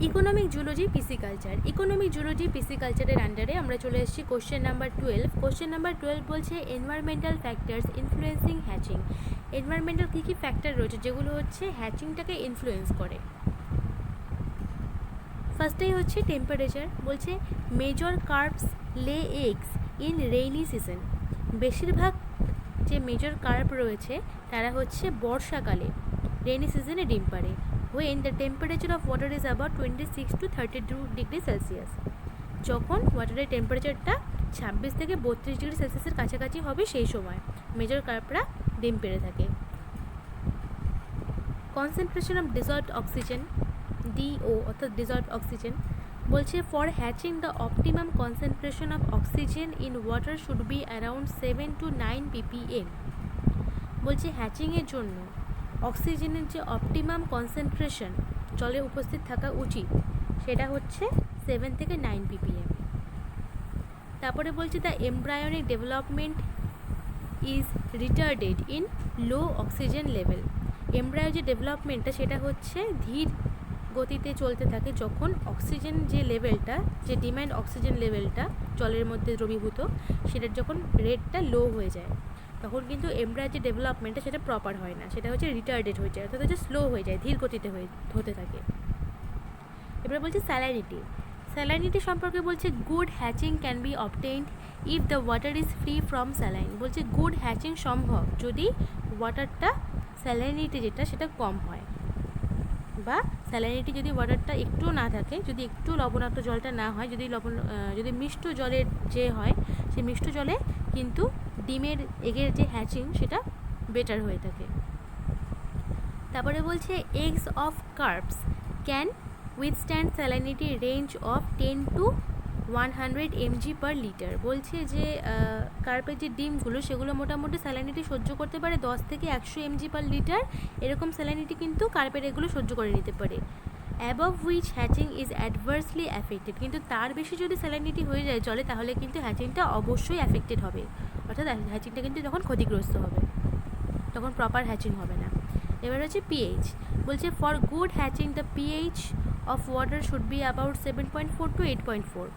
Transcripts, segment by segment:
Economic zoology pisciculture. Economic zoology পিসিকালচারের আন্ডারে আমরা চলে এসেছি কোশ্চেন নাম্বার 12। কোশ্চেন নাম্বার 12 বলছে environmental factors influencing hatching. Environmental কী কী ফ্যাক্টর রয়েছে যেগুলো হচ্ছে হ্যাচিংটাকে ইনফ্লুয়েন্স করে। ফার্স্টেই হচ্ছে টেম্পারেচার, বলছে মেজর কার্পস লে এগস ইন রেইনি সিজন। বেশিরভাগ যে মেজর কার্প রয়েছে তারা হচ্ছে বর্ষাকালে রেইনি সিজনে ডিম পাড়ে। when the temperature of water is about 26 to 32 degree Celsius. যখন ওয়াটারের টেম্পারেচারটা 26 থেকে 32 ডিগ্রি সেলসিয়াসের কাছাকাছি হবে সেই সময় মেজর কার্পরা ডিম পেড়ে থাকে। Concentration of dissolved oxygen, DO অর্থাৎ ডিজলভড অক্সিজেন, বলছে for hatching the optimum concentration of oxygen in water should be around 7 to 9 ppm। বলছে হ্যাচিংয়ের জন্য অক্সিজেনের যে অপটিমাম কনসেন্ট্রেশন জলে উপস্থিত থাকা উচিত সেটা হচ্ছে 7 থেকে 9 ppm। তারপরে বলছে the embryonic development is retarded in low oxygen level. Embryo যে ডেভেলপমেন্টটা সেটা হচ্ছে ধীর গতিতে চলতে থাকে যখন অক্সিজেন যে লেভেলটা, যে ডিম্যান্ড অক্সিজেন লেভেলটা জলের মধ্যে দ্রবীভূত সেটার যখন রেটটা লো হয়ে যায় তখন কিন্তু এমব্রায়োর যে ডেভেলপমেন্টটা সেটা প্রপার হয় না, সেটা হচ্ছে রিটার্ডেড হয়ে যায়, অর্থাৎ হচ্ছে স্লো হয়ে যায়, ধীর গতিতে হতে থাকে। এবার বলছে স্যালাইনিটি। স্যালাইনিটি সম্পর্কে বলছে good hatching can B obtained if the water is free from saline. বলছে গুড হ্যাচিং সম্ভব যদি ওয়াটারটা স্যালাইনিটি যেটা সেটা কম হয়, বা স্যালাইনিটি যদি ওয়াটারটা একটুও না থাকে, যদি একটু লবণাক্ত জলটা না হয়, যদি মিষ্ট জলের যে হয় সেই মিষ্ট জলে কিন্তু ডিমের এগের যে হ্যাচিং সেটা বেটার হয়ে থাকে। তারপরে বলছে eggs of corps can withstand salinity range of 10 to 100 mg per litre. বলছে যে কার্পের যে ডিমগুলো সেগুলো মোটামুটি স্যালাইনিটি সহ্য করতে পারে 10 থেকে 100 mg per লিটার, এরকম স্যালাইনিটি কিন্তু কার্পের এগুলো সহ্য করে নিতে পারে। Above which hatching is adversely affected. কিন্তু তার বেশি যদি স্যালাইনিটি হয়ে যায় জলে তাহলে কিন্তু হ্যাচিংটা অবশ্যই অ্যাফেক্টেড হবে, অর্থাৎ হ্যাচিংটা কিন্তু তখন ক্ষতিগ্রস্ত হবে, তখন প্রপার হ্যাচিং হবে না। এবার হচ্ছে পিএইচ। বলছে for good hatching the pH of water should be about 7.4 to 8.4।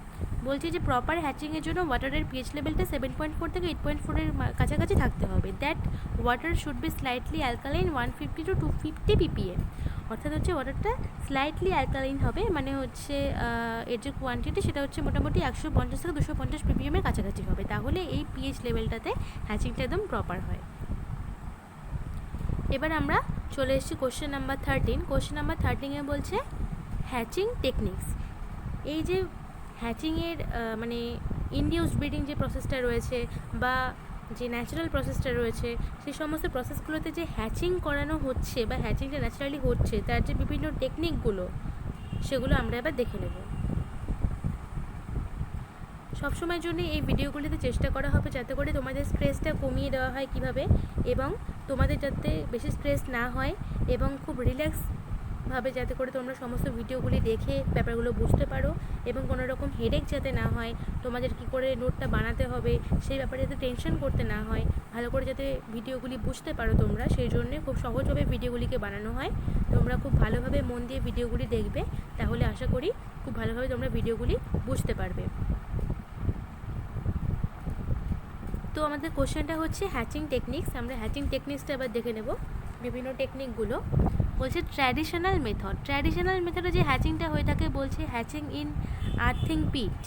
বলছে যে প্রপার হ্যাচিংয়ের জন্য ওয়াটারের পিএইচ লেভেলটা 7.4 থেকে 8.4 এর কাছাকাছি থাকতে হবে। That water should B slightly alkaline 150 to 250 ppm। অর্থাৎ হচ্ছে ওয়াটারটা স্লাইটলি অ্যালকালাইন হবে, মানে হচ্ছে এর যে কোয়ান্টিটি সেটা হচ্ছে মোটামুটি 150 থেকে 250 ppm এর কাছাকাছি হবে, তাহলে এই পিএইচ লেভেলটাতে হ্যাচিংটা একদম প্রপার হয়। এবার আমরা চলে এসেছি কোশ্চেন নাম্বার 13। কোশ্চেন নাম্বার 13-এ বলছে হ্যাচিং টেকনিক্স। এই যে হ্যাচিংয়ের মানে ইনডিউসড ব্রিডিং যে প্রসেসটা রয়েছে বা যে ন্যাচারাল প্রসেসটা রয়েছে সেই সমস্ত প্রসেসগুলোতে যে হ্যাচিং করানো হচ্ছে বা হ্যাচিংটা ন্যাচারালি হচ্ছে তার যে বিভিন্ন টেকনিকগুলো সেগুলো আমরা এবার দেখে নেব। সবসময়ের জন্য এই ভিডিওগুলিতে চেষ্টা করা হবে যাতে করে তোমাদের স্ট্রেসটা কমিয়ে দেওয়া হয় কীভাবে, এবং তোমাদের যাতে বেশি স্ট্রেস না হয় এবং খুব রিল্যাক্সভাবে যাতে করে তোমরা সমস্ত ভিডিওগুলি দেখে ব্যাপারগুলো বুঝতে পারো, এবং কোনো রকম হেডেক যাতে না হয়, তোমাদের কী করে নোটটা বানাতে হবে সেই ব্যাপারে যাতে টেনশন করতে না হয়, ভালো করে যাতে ভিডিওগুলি বুঝতে পারো তোমরা, সেই জন্যে খুব সহজভাবে ভিডিওগুলিকে বানানো হয়। তোমরা খুব ভালোভাবে মন দিয়ে ভিডিওগুলি দেখবে, তাহলে আশা করি খুব ভালোভাবে তোমরা ভিডিওগুলি বুঝতে পারবে। তো আমাদের কোশ্চেনটা হচ্ছে হ্যাচিং টেকনিক্স। আমরা হ্যাচিং টেকনিক্সটা এবার দেখে নেব, বিভিন্ন টেকনিকগুলো। বলছে ট্র্যাডিশনাল মেথড। ট্র্যাডিশনাল মেথডে যে হ্যাচিংটা হয়ে থাকে বলছে হ্যাচিং ইন আর্থিং পিট।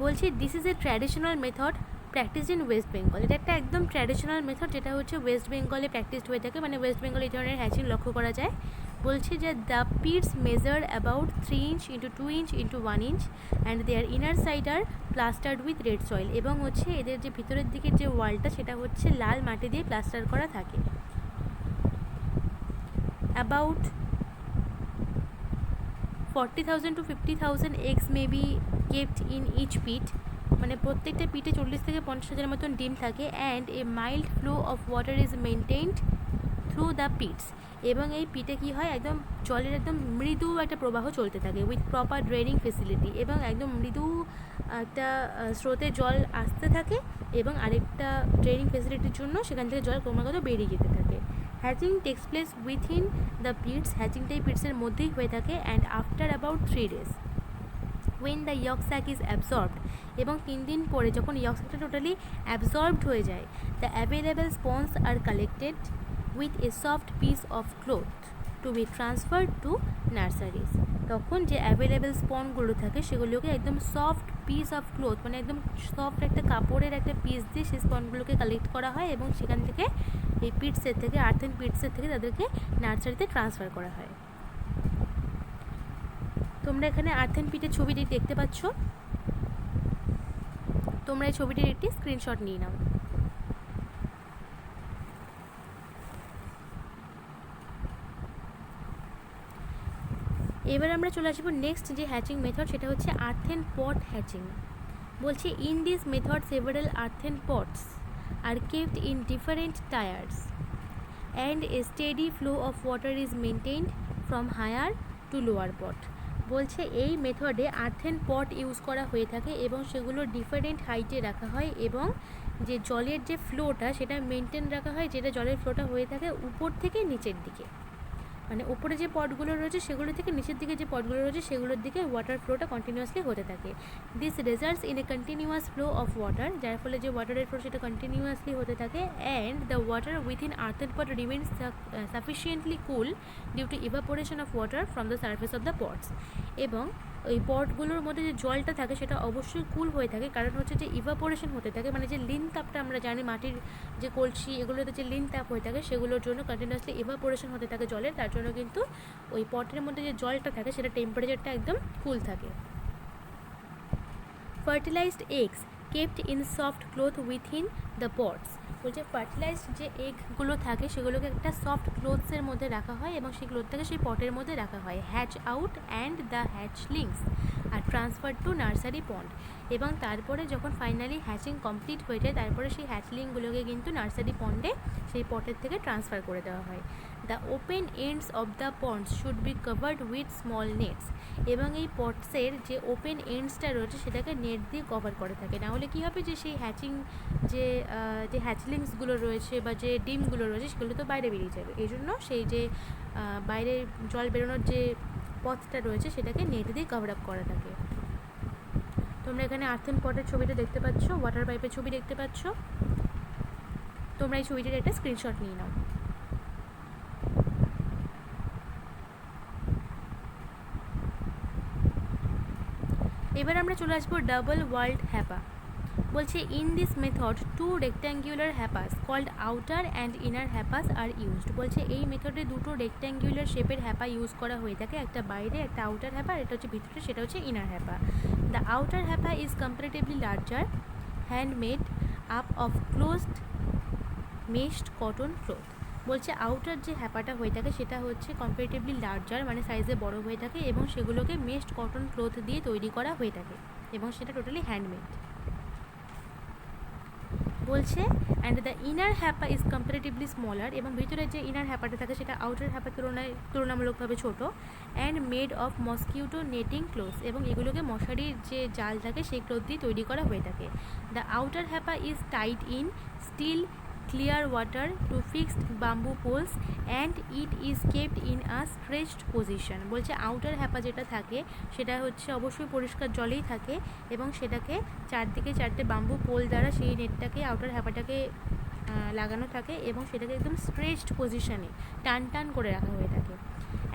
বলছে this is a traditional method practice in West Bengal. এটা একটা একদম ট্র্যাডিশনাল মেথড যেটা হচ্ছে ওয়েস্ট বেঙ্গলে প্র্যাকটিস হয়ে থাকে, মানে ওয়েস্ট বেঙ্গলে এই ধরনের হ্যাচিং লক্ষ্য করা যায়। বলছে যে the pits measure about 3 inch into 2 inch into 1 inch and their inner side are plastered with red soil. এবং হচ্ছে এদের যে ভিতরের দিকের যে ওয়ালটা সেটা হচ্ছে লাল মাটি দিয়ে প্লাস্টার করা থাকে। About 40,000 to 50,000 eggs may be kept in each pit। মানে প্রত্যেকটা পিটে 40 থেকে 50,000 মতন ডিম থাকে। And a mild flow of water is maintained through the pits. এবং এই পিটে কী হয়, একদম জলের একদম মৃদু একটা প্রবাহ চলতে থাকে উইথ প্রপার ড্রেনিং ফেসিলিটি, এবং একদম মৃদু একটা স্রোতে জল আসতে থাকে এবং আরেকটা ড্রেনিং ফেসিলিটির জন্য সেখান থেকে জল ক্রমাগত বেরিয়ে যেতে থাকে। Hatching takes place within the pits, হ্যাচিংটাই পিটসের মধ্যেই হয়ে থাকে, and after about 3 days when the yolk sac is absorbed, এবং 3 দিন পরে যখন yolk sac টা টোটালি অ্যাবজর্বড হয়ে যায়, the available spawns are collected with a soft piece of cloth to be transferred to nurseries. তখন যে অ্যাভেলেবেল স্পনগুলো থাকে সেগুলোকে একদম সফট পিস অফ ক্লোথ, মানে একদম সফট একটা কাপড়ের একটা পিস দিয়ে সেই স্পনগুলোকে কালেক্ট করা হয় এবং সেখান থেকে এই পিটসের থেকে, আর্থেন পিটসের থেকে তাদেরকে নার্সারিতে ট্রান্সফার করা হয়। তোমরা এখানে আর্থেন পিটের ছবিটি দেখতে পাচ্ছ, তোমরা এই ছবিটির একটি স্ক্রিনশট নিয়ে নাও। এবার আমরা চলে আসবো নেক্সট যে হ্যাচিং মেথড, সেটা হচ্ছে আর্থেন পট হ্যাচিং। বলছে in this method several earthen pots are kept in different tiers and a steady flow of water is maintained from higher to lower pot. বলছে এই মেথডে আর্থেন পট use করা হয়ে থাকে এবং সেগুলো ডিফারেন্ট হাইটে রাখা হয় এবং যে জলের যে ফ্লোটা সেটা মেনটেন রাখা হয়, যেটা জলের ফ্লোটা হয়ে থাকে উপর থেকে নিচের দিকে, মানে উপরে যে পটগুলো রয়েছে সেগুলো থেকে নিচের দিকে যে পটগুলো রয়েছে সেগুলোর দিকে ওয়াটার ফ্লোটা কন্টিনিউয়াসলি হতে থাকে। This results in a continuous flow of water, যার ফলে যে ওয়াটারের ফ্লো সেটা কন্টিনিউয়াসলি হতে থাকে, and the water within earthen pot remains sufficiently cool due to evaporation of water from the surface of the pots. এবং ওই পটগুলোর মধ্যে যে জলটা থাকে সেটা অবশ্যই কুল হয়ে থাকে, কারণ হচ্ছে যে ইভাপোরেশন হতে থাকে, মানে যে লিন তাপটা আমরা জানি মাটির যে কলসি এগুলোতে যে লিন তাপ হয়ে থাকে সেগুলোর জন্য কন্টিনিউয়াসলি ইভাপোরেশন হতে থাকে জলের, তার জন্য কিন্তু ওই পটের মধ্যে যে জলটা থাকে সেটা টেম্পারেচারটা একদম কুল থাকে। Fertilised eggs kept in soft cloth within the pots. বলছে ফার্টিলাইজড যে এগগুলো থাকে সেগুলোকে একটা সফট ক্লোথসের মধ্যে রাখা হয় এবং সেই ক্লোথটাকে সেই পটের মধ্যে রাখা হয়। Hatch out and the hatchlings are transfer to nursery pond, এবং তারপরে যখন ফাইনালি হ্যাচিং কমপ্লিট হয়ে যায় তারপরে সেই হ্যাচলিংগুলোকে কিন্তু নার্সারি পন্ডে সেই পটের থেকে ট্রান্সফার করে দেওয়া হয়। The open ends of the ponds should be covered with small nets, এবং এই পটসের যে ওপেন এন্ডসটা রয়েছে সেটাকে নেট দিয়ে কভার করে থাকে, নাহলে কী হবে যে সেই হ্যাচিং যে হ্যাচলিংসগুলো রয়েছে বা যে ডিমগুলো রয়েছে সেগুলো তো বাইরে বেরিয়ে যাবে, এই জন্য সেই যে বাইরে জল বেরোনোর যে পথটা রয়েছে সেটাকে নেট দিয়ে কভার আপ করা থাকে। তোমরা এখানে আর্থেন পটের ছবিটা দেখতে পাচ্ছ, ওয়াটার পাইপের ছবি দেখতে পাচ্ছ, তোমরা এই ছবিটির একটা স্ক্রিনশট নিয়ে নাও। এবার আমরা চলে আসবো ডাবল ওয়ার্ল্ড হ্যাপা। বলছে in this method two rectangular hapas called outer and inner hapas are used. বলছে এই মেথডে দুটো রেক্ট্যাঙ্গুলার শেপের হ্যাপা ইউজ করা হয়ে থাকে, একটা বাইরে একটা আউটার হ্যাপা, আর এটা হচ্ছে ভিতরে সেটা হচ্ছে inner hapa. The outer HEPA is comparatively larger, handmade up of closed meshed cotton cloth. বলছে আউটার যে হ্যাপাটা হয়ে থাকে সেটা হচ্ছে কম্পারেটিভলি লার্জার, মানে সাইজে বড় হয়ে থাকে এবং সেগুলোকে মেশড কটন ক্লথ দিয়ে তৈরি করা হয়ে থাকে এবং সেটা টোটালি হ্যান্ডমেড। বলছে and the inner hapa is comparatively smaller, এবং ভিতরে যে ইনার হ্যাপাটা থাকে সেটা আউটার হ্যাপার তুলনামূলকভাবে ছোটো, and made of mosquito netting clothes, এবং এগুলোকে মশারির যে জাল থাকে সেই ক্লোথ দিয়ে তৈরি করা হয়ে থাকে। The outer HEPA is tied in still clear water to fixed bamboo poles and it is kept in a stretched position। বলছে আউটার হ্যাপা যেটা থাকে সেটা হচ্ছে অবশ্যই পরিষ্কার জলেই থাকে এবং সেটাকে চারদিকে চারটে বাম্বু পোল দ্বারা সেই নেটটাকে আউটার হ্যাপাটাকে লাগানো থাকে এবং সেটাকে একদম স্ট্রেচড পজিশনে টান টান করে রাখা হয়ে থাকে।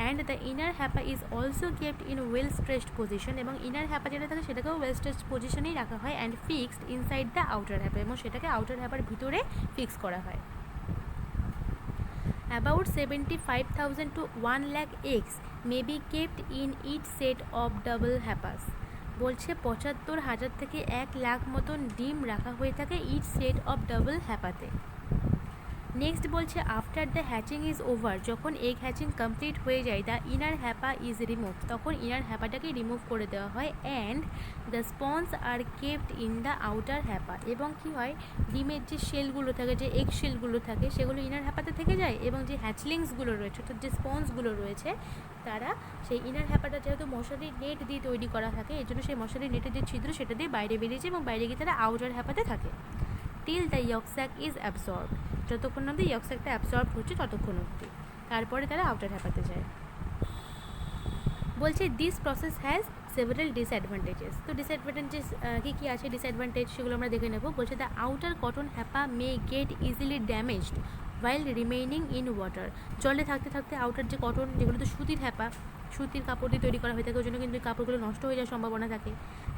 And the inner hapa is also kept in well stretched position, এবং ইনার হ্যাপা যেটা থাকে সেটাকেও ওয়েল স্ট্রেচড পজিশনেই রাখা হয়, and fixed inside the outer hapa, এবং সেটাকে আউটার হ্যাপার ভিতরে ফিক্স করা হয়। About 75,000 to 1 lakh eggs may be kept in each set of double happas। বলছে 75,000 থেকে 1 লাখ মতন ডিম রাখা হয়ে থাকে ইচ সেট অফ ডাবল হ্যাপাতে। নেক্সট বলছে after the hatching is over, যখন এগ হ্যাচিং কমপ্লিট হয়ে যায় the inner hapa is remove, তখন ইনার হ্যাপাটাকে রিমুভ করে দেওয়া হয়, and the sponge are kept in the outer hapa, এবং কি হয় ডিমের যে শেলগুলো থাকে, যে এগ শেলগুলো থাকে সেগুলো ইনার হ্যাপাতে থেকে যায়, এবং যে হ্যাচলিংসগুলো রয়েছে অর্থাৎ যে স্পঞ্জগুলো রয়েছে তারা সেই ইনার হ্যাপাটা যেহেতু মশারির নেট দিয়ে তৈরি করা থাকে এই জন্য সেই মশারির নেটের যে ছিদ্র সেটা দিয়ে বাইরে বেরিয়েছে এবং বাইরে গিয়ে তারা আউটার হ্যাপাতে থাকে till the yolk sac is absorbed। যতক্ষণ অবধি ইয়ক স্যাকটা অ্যাবসর্ব হচ্ছে ততক্ষণ অবধি, তারপরে তারা আউটার হ্যাপাতে যায়। বলছে this process has several disadvantages. তো ডিসঅ্যাডভান্টেজেস কী আছে ডিসঅ্যাডভান্টেজ সেগুলো আমরা দেখে নেব। বলছে the outer cotton HEPA may get easily damaged while remaining in water. জলে থাকতে থাকতে আউটার যে কটন, যেগুলো তো সুতির হ্যাপা, সুতির কাপড় দিয়ে তৈরি করা হয়ে থাকে, ওই জন্য কিন্তু কাপড়গুলো নষ্ট হয়ে যাওয়ার সম্ভাবনা থাকে।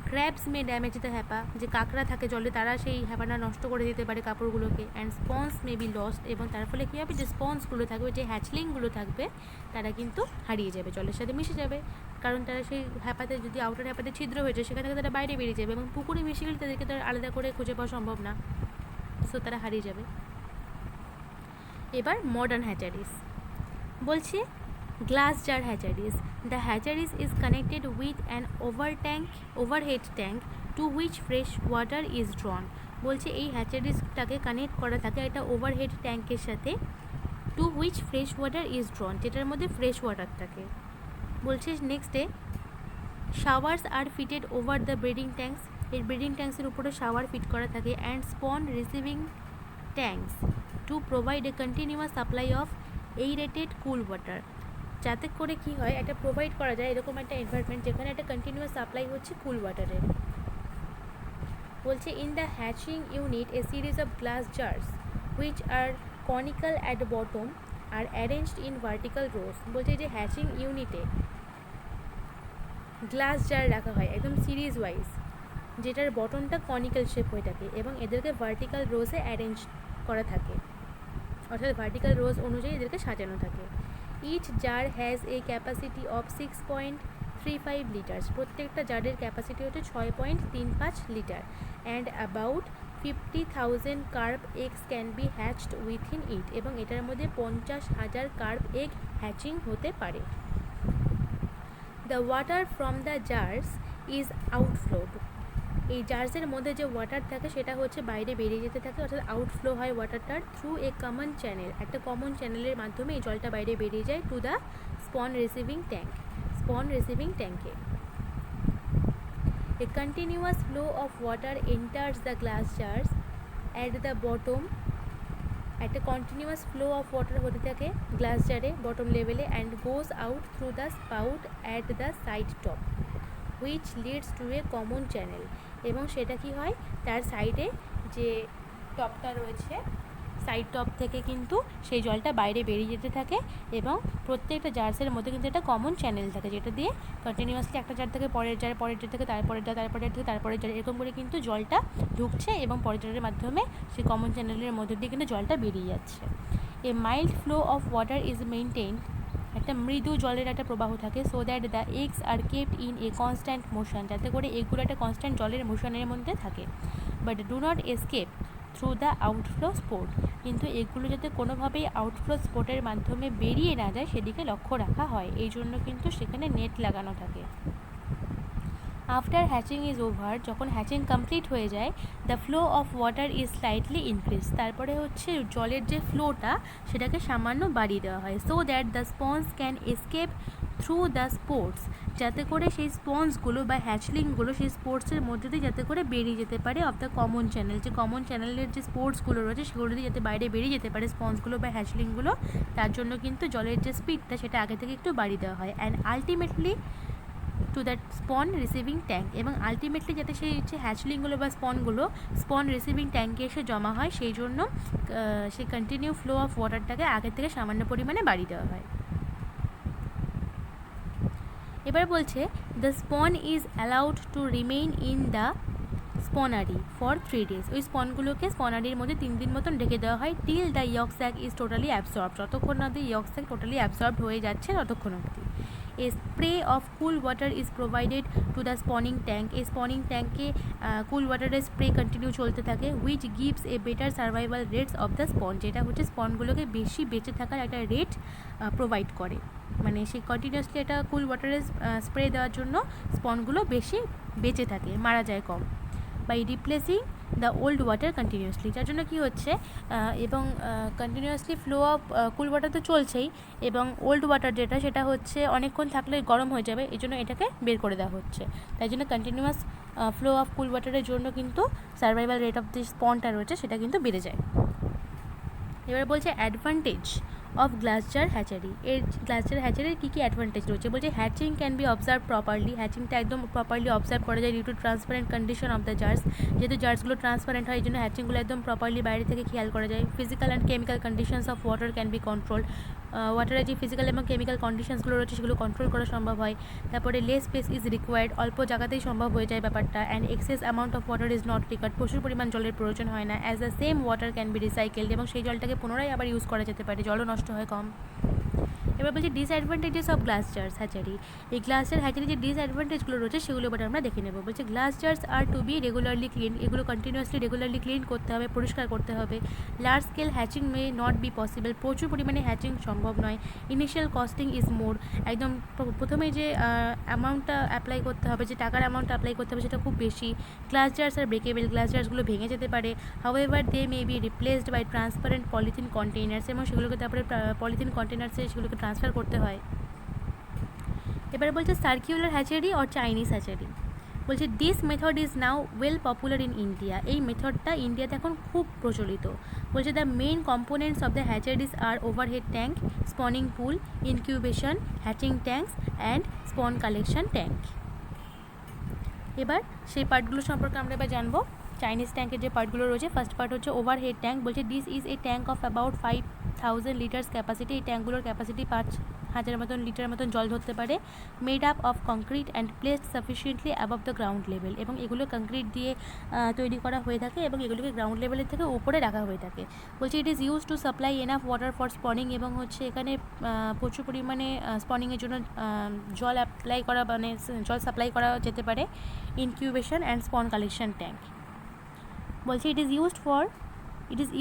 ক্র্যাবস মে ড্যামেজ দ্য হ্যাপা, যে কাঁকড়া থাকে জলে তারা সেই হ্যাপাটা নষ্ট করে দিতে পারে কাপড়গুলোকে। And sponge may be lost, এবং তার ফলে কী হবে, যে স্পঞ্জগুলো থাকবে, যে হ্যাচলিংগুলো থাকবে, তারা কিন্তু হারিয়ে যাবে, জলের সাথে মিশে যাবে। কারণ তারা সেই হ্যাপাতে, যদি আউটার হ্যাপাতে ছিদ্র হয়েছে, সেখান থেকে তারা বাইরে বেরিয়ে যাবে, এবং পুকুরে মিশে গেলে তাদেরকে তারা আলাদা করে খুঁজে পাওয়া সম্ভব না, সো তারা হারিয়ে যাবে। এবার মডার্ন হ্যাচারিস। বলছে glass jar hatcheries. The hatcheries is connected with an overhead tank to which fresh water is drawn. বলছে এই হ্যাচারিসটাকে কানেক্ট করা থাকে একটা ওভারহেড ট্যাঙ্কের সাথে, to which fresh water is drawn, যেটার মধ্যে ফ্রেশ ওয়াটার থাকে। বলছে নেক্সটে showers are fitted over the breeding tanks. এই ব্রিডিং ট্যাঙ্কসের উপরে শাওয়ার ফিট করা থাকে। And spawn receiving tanks to provide a continuous supply of aerated cool water, যাতে করে কি হয়, একটা প্রোভাইড করা যায় এরকম একটা এনভায়রনমেন্ট যেখানে একটা কন্টিনিউয়াস সাপ্লাই হচ্ছে কুল ওয়াটারের। বলছে in the hatching unit a series of glass jars which are conical at bottom are arranged in vertical rows. বলছে যে হ্যাচিং ইউনিটে গ্লাস জার রাখা হয় একদম সিরিজ ওয়াইজ, যেটার বটনটা কনিক্যাল শেপ হয়ে থাকে, এবং এদেরকে ভার্টিক্যাল রোজে অ্যারেঞ্জ করা থাকে, অর্থাৎ ভার্টিক্যাল রোজ অনুযায়ী এদেরকে সাজানো থাকে। Each jar has a capacity of 6.35 litres. প্রত্যেকটা জারের ক্যাপাসিটি হচ্ছে 6.35 litre. And about 50,000 carp eggs can be hatched within it, এবং এটার মধ্যে 50,000 কার্প এগ হ্যাচিং হতে পারে। The water from the jars is outflowed. এই জার্সের মধ্যে যে ওয়াটার থাকে সেটা হচ্ছে বাইরে বেরিয়ে যেতে থাকে, অর্থাৎ আউটফ্লো হয় ওয়াটারটার থ্রু এ কমন চ্যানেল, একটা কমন চ্যানেলের মাধ্যমে এই জলটা বাইরে বেরিয়ে যায় টু দ্য স্পন রিসিভিং ট্যাঙ্কে। এ continuous flow of water enters the glass jars at the bottom. একটা কন্টিনিউয়াস ফ্লো অফ ওয়াটার হতে থাকে গ্লাস জারে বটম লেভেলে, and goes out through the spout at the side top which leads to a common channel. এবং সেটা কি হয়, তার সাইডে যে টপটা রয়েছে, সাইড টপ থেকে কিন্তু সেই জলটা বাইরে বেরিয়ে যেতে থাকে, এবং প্রত্যেকটা জার্সের মধ্যে কিন্তু একটা কমন চ্যানেল থাকে, যেটা দিয়ে কন্টিনিউয়াসলি একটা জার থেকে পরের জার, পরের জার থেকে তারপরের জার, তারপরের থেকে তারপরের জার, এরকম করে কিন্তু জলটা ঢুকছে, এবং পরের জারের মাধ্যমে সেই কমন চ্যানেলের মধ্যে দিয়ে কিন্তু জলটা বেরিয়ে যাচ্ছে। এ mild flow of water is maintained, একটা মৃদু জলের একটা প্রবাহ থাকে, so that the eggs R kept in a constant motion, যাতে করে এগুলো একটা কনস্ট্যান্ট জলের মোশনের মধ্যে থাকে। But do not escape through the outflow sport, কিন্তু এগুলো যাতে কোনোভাবেই আউটফ্লো স্পোর্টের মাধ্যমে বেরিয়ে না যায় সেদিকে লক্ষ্য রাখা হয়, এই জন্য কিন্তু সেখানে নেট লাগানো থাকে। আফটার হ্যাচিং ইজ ওভার, যখন হ্যাচিং কমপ্লিট হয়ে যায়, the flow of water is slightly increase, তারপরে হচ্ছে জলের যে ফ্লোটা সেটাকে সামান্য বাড়িয়ে দেওয়া হয়, so that the sponge can escape through the sports, যাতে করে সেই স্পঞ্জগুলো বা হ্যাচলিংগুলো সেই স্পোর্টসের মধ্যে দিয়ে যাতে করে বেরিয়ে যেতে পারে অফ দ্য কমন চ্যানেল, যে কমন চ্যানেলের যে স্পোর্টসগুলো রয়েছে সেগুলো দিয়ে যাতে বাইরে বেরিয়ে যেতে পারে স্পঞ্জগুলো বা হ্যাচলিংগুলো, তার জন্য কিন্তু জলের যে স্পিডটা সেটা আগে থেকে একটু বাড়িয়ে দেওয়া হয়। And ultimately to that spawn receiving tank, এবং আলটিমেটলি যাতে সেই হচ্ছে হ্যাচলিংগুলো বা স্পন রিসিভিং ট্যাঙ্কে এসে জমা হয়, সেই জন্য সেই কন্টিনিউ ফ্লো অফ ওয়াটারটাকে আগের থেকে সামান্য পরিমাণে বাড়িয়ে দেওয়া হয়। এবার বলছে the spawn is allowed to remain in the spawnery for 3 days। ওই স্পনগুলোকে স্পনারির মধ্যে 3 দিন মতন রেখে দেওয়া হয়, till the yolk sac is totally absorb, যতক্ষণ না ইয়ক স্যাক টোটালি অ্যাবসর্ব হয়ে যাচ্ছে ততক্ষণ অবধি। A spray of cool water is provided to the spawning tank. এই স্পনিং ট্যাঙ্কে কুল ওয়াটারের স্প্রে কন্টিনিউ চলতে থাকে, which gives a better survival rates of the spawn, যেটা হচ্ছে স্পনগুলোকে বেশি বেঁচে থাকার একটা রেট প্রোভাইড করে, মানে সেই কন্টিনিউয়াসলি একটা কুল ওয়াটারের স্প্রে দেওয়ার জন্য স্পনগুলো বেশি বেঁচে থাকে, মারা যায় কম, by replacing the old water continuously, যার জন্য কী হচ্ছে, এবং continuously flow of cool water তো চলছেই, এবং ওল্ড ওয়াটার যেটা সেটা হচ্ছে অনেকক্ষণ থাকলে গরম হয়ে যাবে, এই জন্য এটাকে বের করে দেওয়া হচ্ছে, তাই জন্য কন্টিনিউয়াস ফ্লো অফ কুল ওয়াটারের জন্য কিন্তু সার্ভাইভাল রেট অফ দি স্পনটা রয়েছে সেটা কিন্তু বেড়ে যায়। এবার বলছে advantage of glass jar hatchery. এর গ্লাস জার হ্যাচারির কী কী অ্যাডভান্টেজ রয়েছে বলছে hatching can be observe properly, হ্যাচিংটা একদম প্রপারলি অবজার্ভ করা যায় due to transparent condition of the jars, যেহেতু জার্সগুলো ট্রান্সপারেন্ট হয় এই জন্য হ্যাচিংগুলো একদম প্রপারলি বাইরে থেকে খেয়াল করা যায়। Physical and chemical conditions of water can be control, ওয়াটারের যে ফিজিক্যাল এবং কেমিক্যাল কন্ডিশনসগুলো রয়েছে সেগুলো কন্ট্রোল করা সম্ভব হয়। তারপরে লেস স্পেস ইজ রিকোয়ার্ড, অল্প জায়গাতেই সম্ভব হয়ে যায় ব্যাপারটা। And excess amount of water is not required, প্রচুর পরিমাণ জলের প্রয়োজন হয় না। As the same water can be recycled, এবং সেই জলটাকে পুনরায় আবার ইউজ করা যেতে পারে, জলও নষ্ট হয় কম। এবার বলছি disadvantages of glass jars hatchery. এই গ্লাস জার হ্যাচারি যে ডিসঅ্যাডভান্টেজগুলো রয়েছে সেগুলো এবার আমরা দেখে নেব। বলছে গ্লাস জার্স আর টু বি রেগুলারলি ক্লিন, এগুলো কন্টিনিউয়াসলি রেগুলারলি ক্লিন করতে হবে, পরিষ্কার করতে হবে। Large scale hatching May not be possible, প্রচুর পরিমাণে হ্যাচিং সম্ভব নয়। ইনিশিয়াল কস্টিং ইজ মোর, একদম প্রথমে যে অ্যামাউন্টটা অ্যাপ্লাই করতে হবে, যে টাকার অ্যামাউন্টটা অ্যাপ্লাই করতে হবে সেটা খুব বেশি। Glass jars are breakable, glass জার্সগুলো ভেঙে যেতে পারে। However they may be replaced by transparent polythene containers, এবং সেগুলোকে তারপরে পলিথিন কন্টেইনার্সে সেগুলোকে ট্রান্সফার করতে হয়। এবারে বলছে circular hatchery or Chinese hatchery. বলছে this method is now well popular in India, এই মেথডটা ইন্ডিয়াতে এখন খুব প্রচলিত। বলছে the main components of the hatcheries are overhead tank, spawning pool, incubation, hatching tanks and spawn collection tank. এবার সেই পার্টগুলো সম্পর্কে আমরা এবার জানবো। চাইনিজ ট্যাঙ্কের যে পার্টগুলো রয়েছে, ফার্স্ট পার্ট হচ্ছে ওভারহেড ট্যাঙ্ক। বলছে this is a tank of about 5000 litres capacity, এই ট্যাঙ্কগুলোর ক্যাপাসিটি 5000 মতন লিটার মতন জল ধরতে পারে। Made up of concrete and placed sufficiently above the ground level, এবং এগুলো কংক্রিট দিয়ে তৈরি করা হয়ে থাকে এবং এগুলোকে গ্রাউন্ড লেভেলের থেকে উপরে রাখা হয়ে থাকে। বলছে it is use to supply enough water for spawning, এবং হচ্ছে এখানে প্রচুর পরিমাণে স্পনিংয়ের জন্য জল অ্যাপ্লাই করা, মানে জল সাপ্লাই করা যেতে পারে। Incubation and spawn collection tank. বলছে it is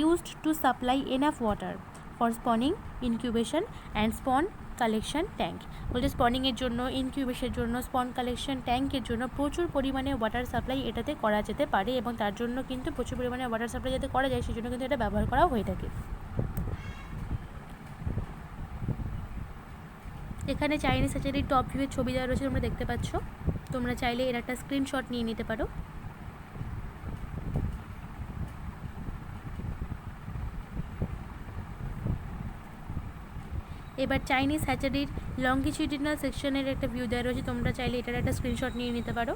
used to supply enough water for spawning, incubation and spawn collection tank. বলছে স্পনিংয়ের জন্য, ইনকিউবেশনের জন্য, স্পন কালেকশন ট্যাঙ্কের জন্য প্রচুর পরিমাণে ওয়াটার সাপ্লাই এটাতে করা যেতে পারে, এবং তার জন্য কিন্তু প্রচুর পরিমাণে ওয়াটার সাপ্লাই যাতে করা যায় সেই জন্য কিন্তু এটা ব্যবহার করা হয়ে থাকে। এখানে চাইনিজ হ্যাচারির টপ ভিউয়ের ছবি দেওয়া রয়েছে, তোমরা দেখতে পাচ্ছ। তোমরা চাইলে এর একটা স্ক্রিনশট নিয়ে নিতে পারো। এবার চাইনিজ হ্যাচারির লঙ্গিটিউডিনাল সেকশনের একটা ভিউ দেওয়া রয়েছে, তোমরা চাইলে এটার একটা স্ক্রিনশট নিয়ে নিতে পারো।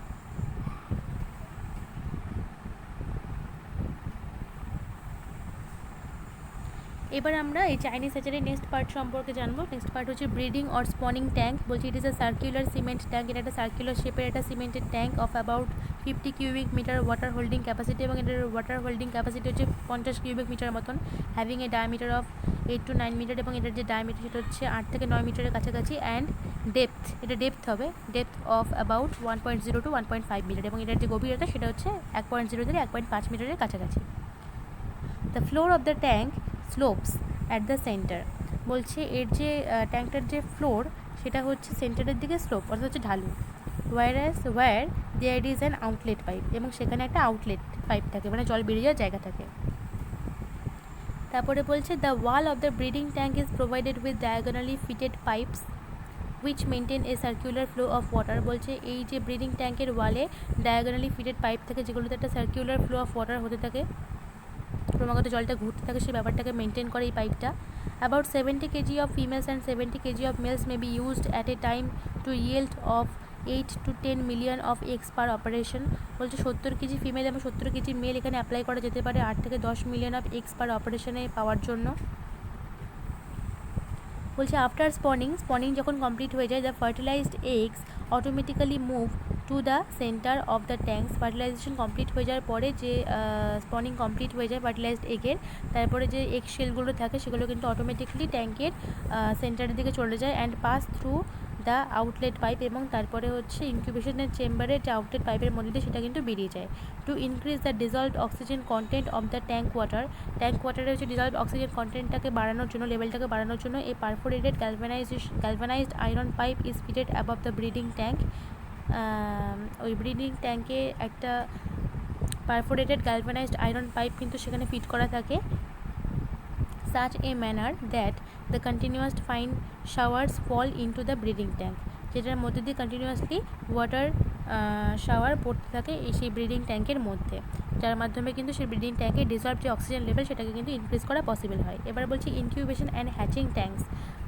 এবার আমরা এই চাইনিজ হ্যাচারির নেক্সট পার্ট সম্পর্কে জানবো। নেক্সট পার্ট হচ্ছে ব্রিডিং অর স্পনিং ট্যাঙ্ক। বলছি it is a circular cement tank, এটা একটা সার্কুলার শেপের একটা সিমেন্টের tank of about 50 cubic metre water holding capacity, এবং এটার ওয়াটার হোল্ডিং ক্যাপাসিটি হচ্ছে 50 কিউবিক মিটার মতন। Having a diameter of 8 to 9 metre, এবং এটার যে ডায়ামিটার সেটা হচ্ছে 8 থেকে 9 মিটারের কাছাকাছি। অ্যান্ড ডেপথ, এটা ডেপথ হবে, depth of about 1.0 to 1.5 metre, এবং এটার যে গভীরতা সেটা হচ্ছে 1.0 থেকে 1.5 মিটারের কাছাকাছি। The floor of the tank slopes at the centre. বলছে এর যে ট্যাঙ্কটার যে ফ্লোর সেটা হচ্ছে সেন্টারের দিকে স্লোপ, অর্থাৎ হচ্ছে ঢালু। Where there is an outlet pipe, এবং সেখানে একটা আউটলেট পাইপ থাকে, মানে জল বেরিয়ে যাওয়ার জায়গা থাকে। তারপরে বলছে the wall of the breeding tank is provided with diagonally fitted pipes which maintain a circular flow of water. বলছে এই যে ব্রিডিং ট্যাঙ্কের ওয়ালে ডায়াগোনালি ফিটেড পাইপ থাকে, যেগুলোতে একটা সার্কুলার ফ্লো অফ ওয়াটার হতে থাকে, ক্রমাগত জলটা ঘুরতে থাকে, সেই ব্যাপারটাকে মেনটেন করে এই পাইপটা। About 70 kg of females and 70 kg of males may be used at a time to yield of 8 to 10 million of eggs per operation. বলছে 70 কেজি ফিমেল এবং 70 কেজি মেল এখানে অ্যাপ্লাই করা যেতে পারে 8 থেকে 10 মিলিয়ন অফ এগস পার অপারেশনে পাওয়ার জন্য। বলছে আফটার স্পনিং যখন কমপ্লিট হয়ে যায়, the fertilised eggs automatically move to the centre of the tanks. Fertilisation complete হয়ে যাওয়ার পরে যে স্পনিং কমপ্লিট হয়ে যায় ফার্টিলাইজড এগের, তারপরে যে এগ শেলগুলো থাকে সেগুলো কিন্তু অটোমেটিক্যালি ট্যাঙ্কের সেন্টারের দিকে চলে যায় and pass through the outlet pipe, এবং তারপরে হচ্ছে ইনকিউবেশনের চেম্বারের যে আউটলেট পাইপের মধ্যে দিয়ে সেটা কিন্তু বেরিয়ে যায়। To increase the dissolved oxygen content of the tank ওয়াটারে হচ্ছে ডিজলভড অক্সিজেন কন্টেন্টটাকে বাড়ানোর জন্য, লেভেলটাকে বাড়ানোর জন্য এই perforated galvanised iron pipe is fitted above the breeding tank. ওই ব্রিডিং ট্যাঙ্কে একটা পারফোরেটেড গ্যালভানাইজড আয়রন পাইপ কিন্তু সেখানে ফিট করা থাকে, such a manner that the continuous fine showers fall into the breeding tank, যেটার মধ্যে দিয়ে কন্টিনিউয়াসলি ওয়াটার শাওয়ার পড়তে থাকে সেই ব্রিডিং ট্যাঙ্কের মধ্যে। যার মাধ্যমে কিন্তু সেই ব্রিডিং ট্যাঙ্কে ডিজলভ যে অক্সিজেন লেভেল সেটাকে কিন্তু ইনক্রিজ করা পসিবল হয়। এবার বলছি ইনকিউবেশন অ্যান্ড হ্যাচিং ট্যাঙ্কস,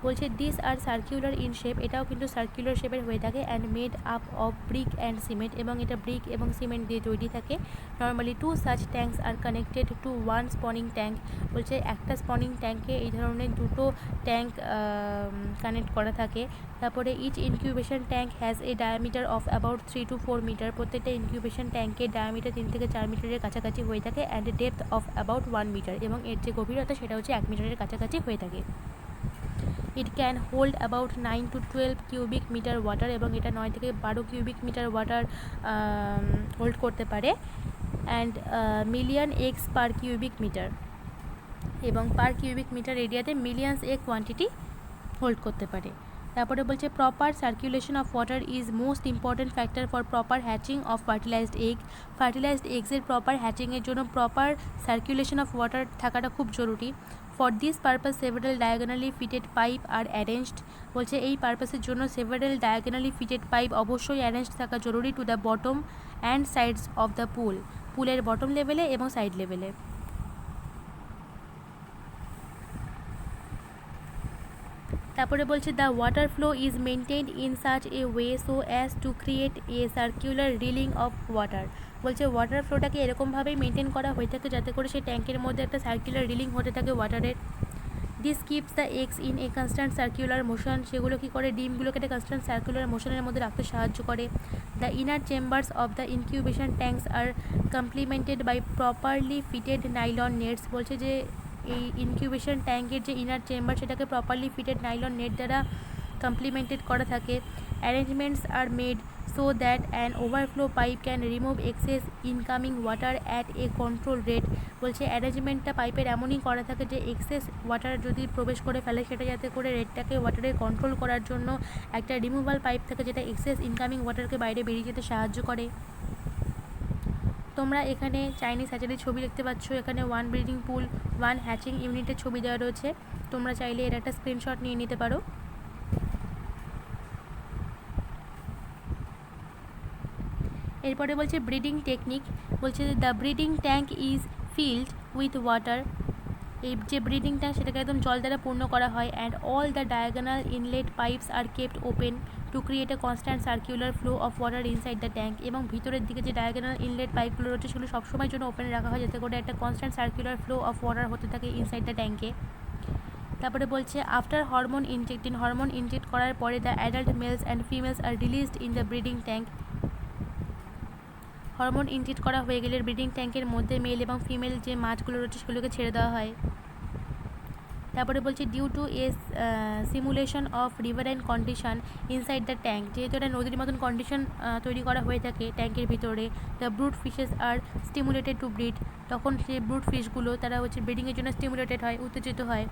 বলছে this are circular in shape, এটাও কিন্তু সার্কুলার শেপের হয়ে থাকে and made up of brick and cement, এবং এটা ব্রিক এবং সিমেন্ট দিয়ে তৈরি থাকে। Normally 2 such tanks are connected to 1 spawning tank, বলছে একটা স্পনিং ট্যাঙ্কে এই ধরনের দুটো ট্যাঙ্ক কানেক্ট করা থাকে। তারপরে each incubation tank has a diameter of about 3 to 4 metre, প্রত্যেকটা ইনকিউবেশন ট্যাঙ্কের ডায়ামিটার 3 থেকে 4 মিটারের কাছাকাছি হয়ে থাকে and depth of about 1 metre, এবং এর যে গভীরতা সেটা হচ্ছে 1 মিটারের কাছাকাছি হয়ে থাকে। It can hold about 9 to 12 cubic metre water, এবং এটা 9 থেকে 12 কিউবিক মিটার ওয়াটার হোল্ড করতে পারে। And million eggs per cubic metre, এবং পার কিউবিক মিটার এরিয়াতে মিলিয়ন্স এগ কোয়ান্টিটি হোল্ড করতে পারে। তারপরে বলছে proper circulation of water is most important factor for proper hatching of fertilised egg. Fertilised এগসের proper হ্যাচিংয়ের জন্য প্রপার সার্কুলেশন অফ ওয়াটার থাকাটা খুব জরুরি। For this purpose several diagonally fitted pipe are arranged, বলছে এই পারপাসের জন্য সেভারাল ডায়াগোনালি ফিটেড পাইপ অবশ্যই অ্যারেঞ্জ থাকা জরুরি to the bottom and sides of the pool, পুলের বটম লেভেলে এবং সাইড লেভেলে। তারপরে বলছে the water flow is maintained in such a way so as to create a circular reeling of water, বলছে ওয়াটার ফ্লোটাকে এরকমভাবেই মেনটেন করা হয়ে থাকে যাতে করে সেই ট্যাঙ্কের মধ্যে একটা সার্কুলার রিলিং হতে থাকে ওয়াটারের। This keeps the eggs in a constant circular motion, সেগুলো কী করে ডিমগুলোকে একটা কনস্ট্যান্ট সার্কুলার মোশনের মধ্যে রাখতে সাহায্য করে। The inner chambers of the incubation tanks are complemented by properly fitted nylon nets, বলছে যে এই ইনকিউবেশন ট্যাঙ্কের যে ইনার চেম্বার সেটাকে প্রপারলি ফিটেড নাইলন নেট দ্বারা কমপ্লিমেন্টেড করা থাকে। Arrangements are made so that an overflow pipe can remove excess incoming water at a control rate, বলছে অ্যারেঞ্জমেন্টটা পাইপের এমনই করা থাকে যে এক্সেস ওয়াটার যদি প্রবেশ করে ফেলে সেটা যাতে করে রেটটাকে ওয়াটারে কন্ট্রোল করার জন্য একটা রিমুভাল পাইপ থাকে যেটা এক্সেস ইনকামিং ওয়াটারকে বাইরে বেরিয়ে যেতে সাহায্য করে। তোমরা এখানে চাইনিজ হ্যাচারির ছবি দেখতে পাচ্ছ, এখানে 1 ব্রিডিং পুল 1 হ্যাচিং ইউনিটের ছবি দেওয়া রয়েছে, তোমরা চাইলে এর একটা স্ক্রিনশট নিয়ে নিতে পারো। এরপরে বলছে ব্রিডিং টেকনিক, বলছে the breeding tank is filled with water, এই যে ব্রিডিং ট্যাঙ্ক সেটাকে একদম জল দ্বারা পূর্ণ করা হয় and all the diagonal inlet pipes are kept open to create a constant circular flow of water inside the tank, এবং ভিতরের দিকে যে ডায়াগোনাল ইনলেট পাইপগুলো রয়েছে সেগুলো সবসময়ের জন্য ওপেন রাখা হয় যাতে করে একটা constant circular flow of water হতে থাকে ইনসাইড দ্য ট্যাঙ্কে। তারপরে বলছে আফটার হরমোন ইনজেক্ট করার পরে the adult males and females are released in the breeding tank, hormone inject করা হয়ে গেলে ব্রিডিং ট্যাঙ্কের মধ্যে মেল এবং ফিমেল যে মাছগুলো রয়েছে সেগুলোকে ছেড়ে দেওয়া হয়। তারপরে বলছে due to a simulation of riverine condition inside the tank, যেহেতু একটা নদীর মতন কন্ডিশন তৈরি করা হয়ে থাকে ট্যাঙ্কের ভিতরে, the brood fishes are stimulated to breed, তখন সেই ব্রুড ফিশগুলো তারা হচ্ছে ব্রিডিংয়ের জন্য স্টিমুলেটেড হয়, উত্তেজিত হয়।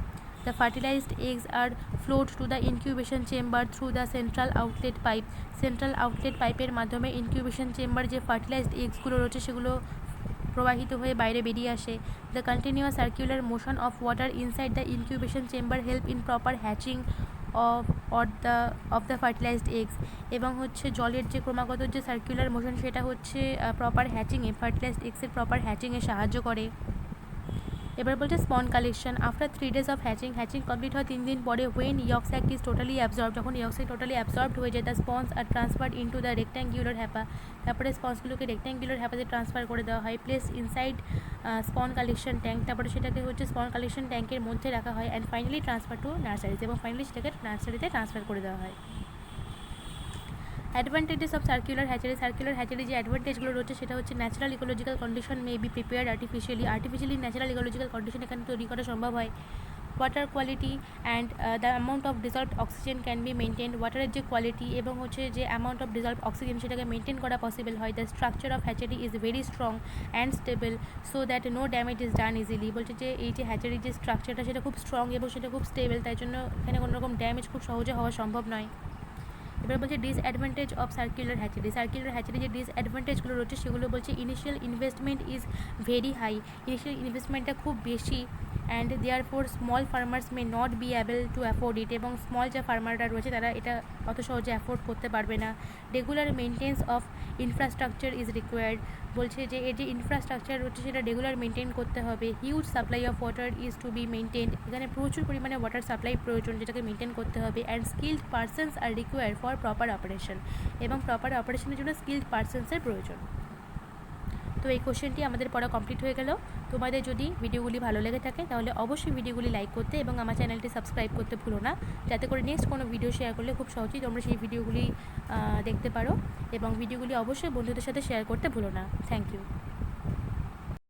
The fertilised eggs are float to the incubation chamber through the central outlet pipe, central outlet পাইপের মাধ্যমে ইনকিউবেশন চেম্বার যে ফার্টিলাইজড এগসগুলো রয়েছে সেগুলো প্রবাহিত হয়ে বাইরে বেরিয়ে আসে। The continuous circular motion of water inside the incubation chamber help in proper hatching of the fertilised eggs, এবং হচ্ছে জলের যে ক্রমাগত যে সার্কুলার মোশন সেটা হচ্ছে প্রপার হ্যাচিংয়ে ফার্টিলাইজড এগসের প্রপার হ্যাচিংয়ে সাহায্য করে। এবার বলছে spawn collection after 3 days of hatching complete হয় 3 দিন পরে when yolk sac is totally absorb, যখন ইয়ক স্যাক টোটালি অ্যাবজর্বড হয়ে যায় the spawns are transferred into the rectangular hapa, তারপরে স্পন্সগুলোকে রেক্ট্যাঙ্গুলার হ্যাপাতে ট্রান্সফার করে দেওয়া হয়। Place inside spawn collection tank, তারপরে সেটাকে হচ্ছে স্পন কালেকশন ট্যাঙ্কের মধ্যে রাখা হয় অ্যান্ড ফাইনালি ট্রান্সফার টু নার্সারিজ, এবং ফাইনালি সেটাকে নার্সারিতে ট্রান্সফার করে দেওয়া হয়। অ্যাডভান্টেজেস অফ সার্কুলার হ্যাচারি যে অ্যাডভান্টেজগুলো রয়েছে সেটা হচ্ছে natural ecological condition may be prepared artificially natural ecological condition এখানে তৈরি করা সম্ভব হয়। Water quality and the amount of dissolved oxygen can be maintain, ওয়াটারের যে কোয়ালিটি এবং হচ্ছে যে অ্যামাউন্ট অফ ডিজলভড অক্সিজেন সেটাকে মেনটেন করা পসিবল হয়। The structure of hatchery is very strong and stable so that no damage is done easily, বলছে যে এই যে হ্যাচারির যে স্ট্রাকচারটা সেটা খুব স্ট্রং এবং সেটা খুব স্টেবল, তাই জন্য এখানে কোনো রকম ড্যামেজ খুব সহজে হওয়া সম্ভব নয়। এবার বলছে ডিসঅ্যাডভান্টেজ অফ সার্কুলার হ্যাচারি যে ডিসঅ্যাডভান্টেজগুলো রয়েছে সেগুলো বলছে initial investment is very high, initial ইনভেস্টমেন্টটা খুব বেশি and therefore small farmers may not be able to afford it, এবং স্মল যে ফার্মাররা রয়েছে তারা এটা অত সহজে অ্যাফোর্ড করতে পারবে না। Regular maintenance of infrastructure is required, বলছে যে এর যে ইনফ্রাস্ট্রাকচার রয়েছে সেটা রেগুলার মেনটেন করতে হবে। Huge supply of water is to be maintained, এখানে প্রচুর পরিমাণে ওয়াটার সাপ্লাই প্রয়োজন যেটাকে মেনটেন করতে হবে। And skilled persons are required for proper operation, এবং প্রপার অপারেশনের জন্য স্কিল্ড পার্সনসের প্রয়োজন। তো এই কোশ্চেনটি আমাদের পড়া কমপ্লিট হয়ে গেল। তোমাদের যদি ভিডিওগুলি ভালো লেগে থাকে তাহলে অবশ্যই ভিডিওগুলি লাইক করতে এবং আমার চ্যানেলটি সাবস্ক্রাইব করতে ভুলো না, যাতে করে নেক্সট কোনো ভিডিও শেয়ার করলে খুব সহজেই তোমরা সেই ভিডিওগুলি দেখতে পারো, এবং ভিডিওগুলি অবশ্যই বন্ধুদের সাথে শেয়ার করতে ভুলো না। Thank you.